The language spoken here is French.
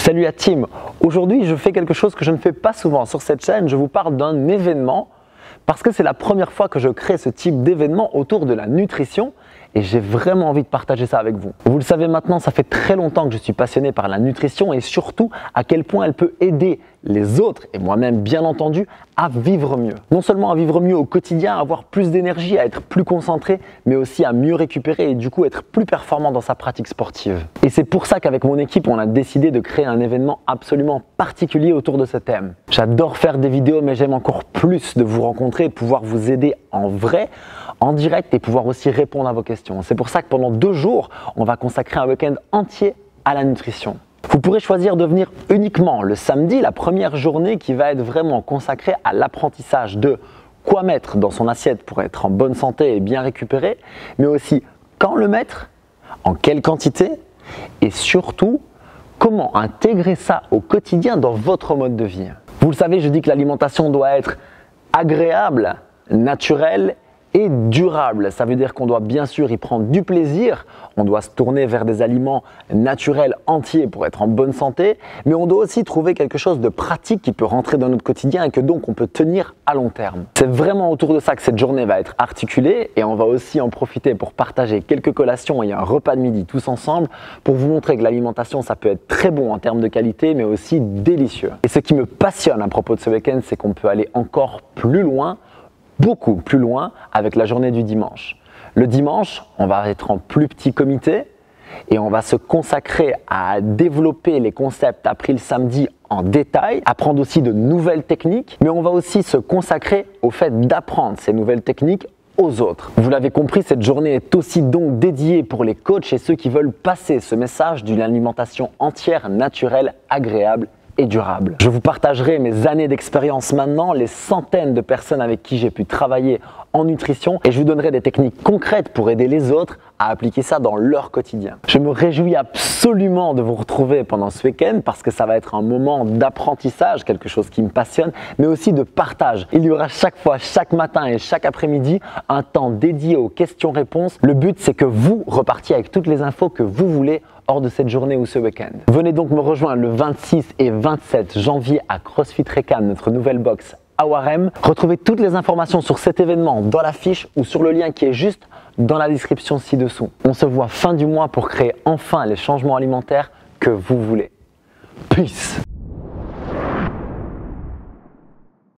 Salut la team, aujourd'hui je fais quelque chose que je ne fais pas souvent sur cette chaîne, je vous parle d'un événement parce que c'est la première fois que je crée ce type d'événement autour de la nutrition et j'ai vraiment envie de partager ça avec vous. Vous le savez maintenant, ça fait très longtemps que je suis passionné par la nutrition et surtout à quel point elle peut aider les autres et moi-même bien entendu à vivre mieux. Non seulement à vivre mieux au quotidien, à avoir plus d'énergie, à être plus concentré, mais aussi à mieux récupérer et du coup être plus performant dans sa pratique sportive. Et c'est pour ça qu'avec mon équipe, on a décidé de créer un événement absolument particulier autour de ce thème. J'adore faire des vidéos, mais j'aime encore plus de vous rencontrer et de pouvoir vous aider en vrai, en direct et pouvoir aussi répondre à vos questions. C'est pour ça que pendant 2 jours, on va consacrer un week-end entier à la nutrition. Vous pourrez choisir de venir uniquement le samedi, la première journée qui va être vraiment consacrée à l'apprentissage de quoi mettre dans son assiette pour être en bonne santé et bien récupéré, mais aussi quand le mettre, en quelle quantité et surtout comment intégrer ça au quotidien dans votre mode de vie. Vous le savez, je dis que l'alimentation doit être agréable, naturelle et durable. Ça veut dire qu'on doit bien sûr y prendre du plaisir, on doit se tourner vers des aliments naturels entiers pour être en bonne santé, mais on doit aussi trouver quelque chose de pratique qui peut rentrer dans notre quotidien et que donc on peut tenir à long terme. C'est vraiment autour de ça que cette journée va être articulée et on va aussi en profiter pour partager quelques collations et un repas de midi tous ensemble pour vous montrer que l'alimentation ça peut être très bon en termes de qualité mais aussi délicieux. Et ce qui me passionne à propos de ce week-end, c'est qu'on peut aller encore plus loin, beaucoup plus loin avec la journée du dimanche. Le dimanche, on va être en plus petit comité et on va se consacrer à développer les concepts appris le samedi en détail, apprendre aussi de nouvelles techniques, mais on va aussi se consacrer au fait d'apprendre ces nouvelles techniques aux autres. Vous l'avez compris, cette journée est aussi donc dédiée pour les coachs et ceux qui veulent passer ce message d'une alimentation entière, naturelle, agréable et durable. Je vous partagerai mes années d'expérience maintenant, les centaines de personnes avec qui j'ai pu travailler en nutrition et je vous donnerai des techniques concrètes pour aider les autres à appliquer ça dans leur quotidien. Je me réjouis absolument de vous retrouver pendant ce week-end parce que ça va être un moment d'apprentissage, quelque chose qui me passionne, mais aussi de partage. Il y aura chaque fois, chaque matin et chaque après-midi, un temps dédié aux questions-réponses. Le but, c'est que vous repartiez avec toutes les infos que vous voulez hors de cette journée ou ce week-end. Venez donc me rejoindre le 26 et 27 janvier à CrossFit Récan, notre nouvelle box à Warem. Retrouvez toutes les informations sur cet événement dans la fiche ou sur le lien qui est juste dans la description ci-dessous. On se voit fin du mois pour créer enfin les changements alimentaires que vous voulez. Peace!